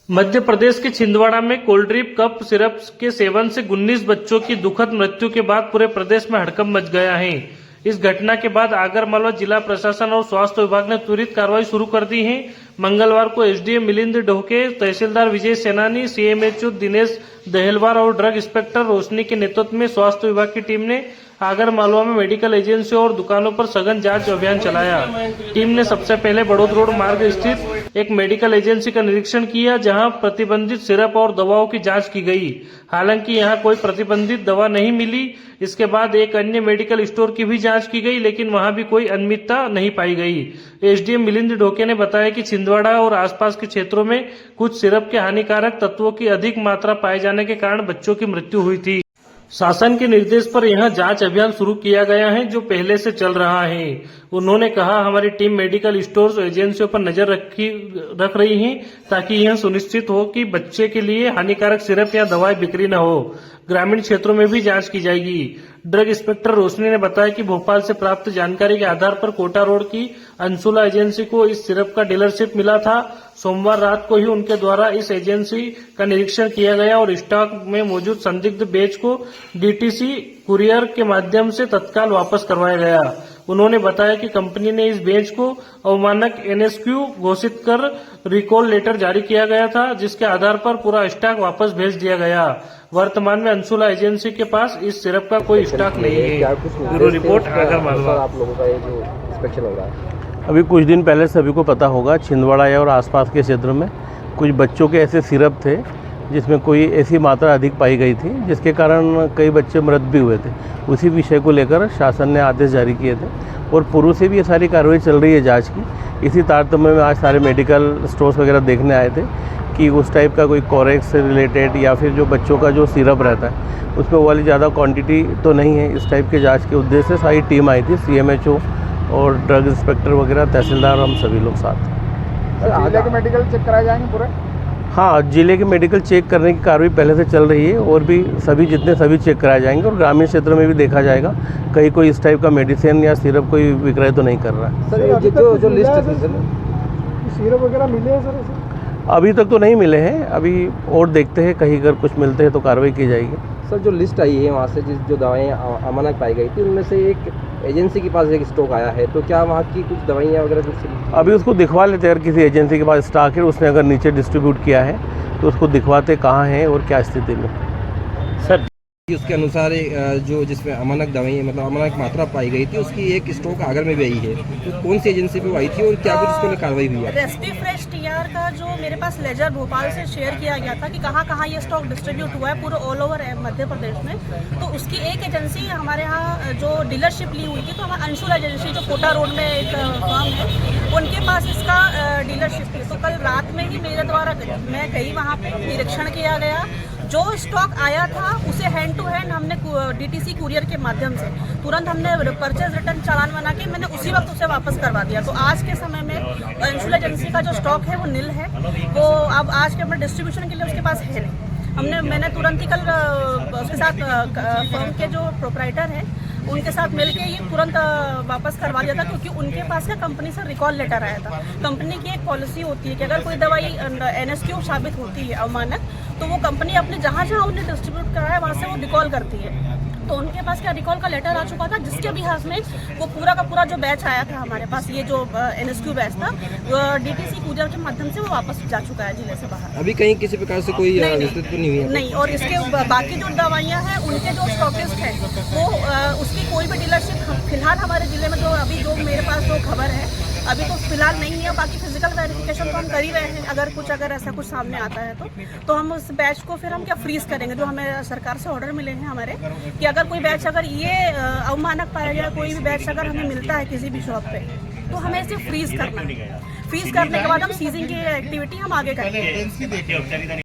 मध्य प्रदेश के छिंदवाड़ा में cold drip cup syrup के सेवन से 19 बच्चों की दुखद मृत्यु के बाद पूरे प्रदेश में हड़कंप मच गया है। इस घटना के बाद आगरमालवा जिला प्रशासन और स्वास्थ्य विभाग ने त्वरित कार्रवाई शुरू कर दी है। मंगलवार को एसडीएम मिलिंद ढोके, तहसीलदार विजय सेनानी, सीएमएचओ दिनेश दहलवार और ड्रग इंस्पेक्टर रोशनी के नेतृत्व में स्वास्थ्य विभाग की टीम ने आगरमालवा में मेडिकल एजेंसियों और दुकानों पर सघन जांच अभियान चलाया। टीम ने सबसे पहले बड़ौद रोड मार्ग स्थित एक मेडिकल एजेंसी का निरीक्षण किया, जहां प्रतिबंधित सिरप और दवाओं की जांच की गई। हालांकि यहां कोई प्रतिबंधित दवा नहीं मिली। इसके बाद एक अन्य मेडिकल स्टोर की भी जांच की गई, लेकिन वहां भी कोई अनियमितता नहीं पाई गई। एसडीएम मिलिंद ढोके ने बताया कि छिंदवाड़ा और आसपास के क्षेत्रों में कुछ सिरप के हानिकारक तत्वों की अधिक मात्रा पाए जाने के कारण बच्चों की मृत्यु हुई थी। शासन के निर्देश पर यहां जांच अभियान शुरू किया गया है, जो पहले से चल रहा है। उन्होंने कहा, हमारी टीम मेडिकल स्टोर्स और एजेंसियों पर नजर रख रही है, ताकि यह सुनिश्चित हो कि बच्चे के लिए हानिकारक सिरप या दवाएं बिक्री न हो। ग्रामीण क्षेत्रों में भी जांच की जाएगी। ड्रग इंस्पेक्टर रोशनी ने बताया कि भोपाल से प्राप्त जानकारी के आधार पर कोटा रोड की अंशुला एजेंसी को इस सिरप का डीलरशिप मिला था। सोमवार रात को ही उनके द्वारा इस एजेंसी का निरीक्षण किया गया और स्टॉक में मौजूद संदिग्ध बैच को डीटीसी कुरियर के माध्यम से तत्काल वापस करवाया गया। उन्होंने बताया कि कंपनी ने इस बेंच को अवमानक एनएसक्यू घोषित कर रिकॉल लेटर जारी किया गया था, जिसके आधार पर पूरा स्टॉक वापस भेज दिया गया। वर्तमान में अंशुला एजेंसी के पास इस सिरप का कोई स्टॉक नहीं है। Bureau report Agar Malwa. आप लोगों का ये जो इंस्पेक्शन हो रहा है, अभी कुछ दिन पहले सभी को पता होगा, छिंदवाड़ा और आसपास के क्षेत्र में कुछ बच्चों के ऐसे सिरप थे जिसमें कोई ऐसी मात्रा अधिक पाई गई थी, जिसके कारण कई बच्चे मृत भी हुए थे। उसी विषय को लेकर शासन ने आदेश जारी किए थे और पूर्व से भी ये सारी कार्रवाई चल रही है जांच की। इसी तारतम्य में आज सारे मेडिकल स्टोर्स वगैरह देखने आए थे कि उस टाइप का कोई कोरेक्स से रिलेटेड या फिर जो बच्चों का जो सिरप रहता है उसमें वो वाली ज़्यादा क्वांटिटी तो नहीं है। इस टाइप के जाँच के उद्देश्य से सारी टीम आई थी, सीएमएचओ और ड्रग इंस्पेक्टर वगैरह, तहसीलदार, हम सभी लोग साथ। जिले के मेडिकल चेक कराए जाएंगे पूरे? हाँ, जिले के मेडिकल चेक करने की कार्रवाई पहले से चल रही है और भी सभी चेक कराए जाएंगे और ग्रामीण क्षेत्र में भी देखा जाएगा कहीं कोई इस टाइप का मेडिसिन या सिरप कोई विक्रय तो नहीं कर रहा है। सर, जो लिस्ट है सिरप वगैरह मिले हैं सर? अभी तक तो नहीं मिले हैं, अभी और देखते हैं, कहीं अगर कुछ मिलते हैं तो कार्रवाई की जाएगी। सर, जो लिस्ट आई है वहाँ से जो दवाएं अमानक पाई गई थी, उनमें से एक एजेंसी के पास एक स्टॉक आया है, तो क्या वहाँ की कुछ दवाइयाँ वगैरह कुछ अभी उसको दिखवा लेते हैं। अगर किसी एजेंसी के पास स्टॉक है, उसने अगर नीचे डिस्ट्रीब्यूट किया है तो उसको दिखवाते कहाँ है और क्या स्थिति में। सर, उसके अनुसार जो जिसमें अमानक दवाई मतलब अमानक मात्रा पाई गई थी, उसकी एक स्टॉक आगर में भी आई है, तो कौन सी एजेंसी पे आई थी और क्या कुछ उसके लिए कार्रवाई हुई है? रेस्टी फ्रेश टीआर का जो मेरे पास लेजर भोपाल से शेयर किया गया था कि कहाँ ये स्टॉक डिस्ट्रीब्यूट हुआ है पूरे ऑल ओवर मध्य प्रदेश में, तो उसकी एक एजेंसी हमारे यहाँ जो डीलरशिप ली हुई थी, तो हमारे अंशुल एजेंसी जो कोटा रोड में एक फर्म है, उनके पास इसका डीलरशिप थी। तो कल रात में ही मेरे द्वारा मैं गई वहाँ पे, निरीक्षण किया गया। जो स्टॉक आया था उसे हैंड टू हैंड हमने डीटीसी कुरियर के माध्यम से तुरंत हमने परचेज रिटर्न चालान बना के मैंने उसी वक्त उसे वापस करवा दिया। तो आज के समय में अंशुल एजेंसी का जो स्टॉक है वो नील है, वो अब आज के अपने डिस्ट्रीब्यूशन के लिए उसके पास है नहीं। मैंने तुरंत ही कल उसके साथ फर्म के जो प्रोपराइटर है उनके साथ मिलके ये तुरंत वापस करवा दिया था, क्योंकि उनके पास का कंपनी से रिकॉल लेटर आया था। कंपनी की एक पॉलिसी होती है कि अगर कोई दवाई एनएसक्यू साबित होती है अवमानक, तो वो कंपनी अपने जहाँ उन्हें डिस्ट्रीब्यूट कराया वहाँ से वो रिकॉल करती है। तो उनके पास क्या रिकॉल का लेटर आ चुका था, जिसके बिहाफ में वो पूरा का पूरा जो बैच आया था हमारे पास, ये जो एनएसक्यू बैच था, डीटीसी कुरियर के माध्यम से वो वापस जा चुका है जिले से बाहर। अभी कहीं किसी प्रकार से कोई विस्तृत नहीं हुई है? नहीं। और इसके बाकी जो दवाइयाँ हैं उनके जो स्टॉकिस्ट हैं वो उसकी कोई भी डीलरशिप फिलहाल हमारे जिले में जो मेरे पास जो खबर है अभी तो फिलहाल नहीं है। बाकी फिजिकल वेरिफिकेशन तो हम कर ही रहे हैं, अगर ऐसा कुछ सामने आता है तो हम उस बैच को फिर हम क्या फ्रीज करेंगे। जो हमें सरकार से ऑर्डर मिले हैं हमारे कि अगर कोई बैच अगर ये अवमानक पाया गया, कोई भी बैच अगर हमें मिलता है किसी भी शॉप पे, तो हमें इसे फ्रीज करना है। फ्रीज करने के बाद हम सीजिंग की एक्टिविटी हम आगे करेंगे।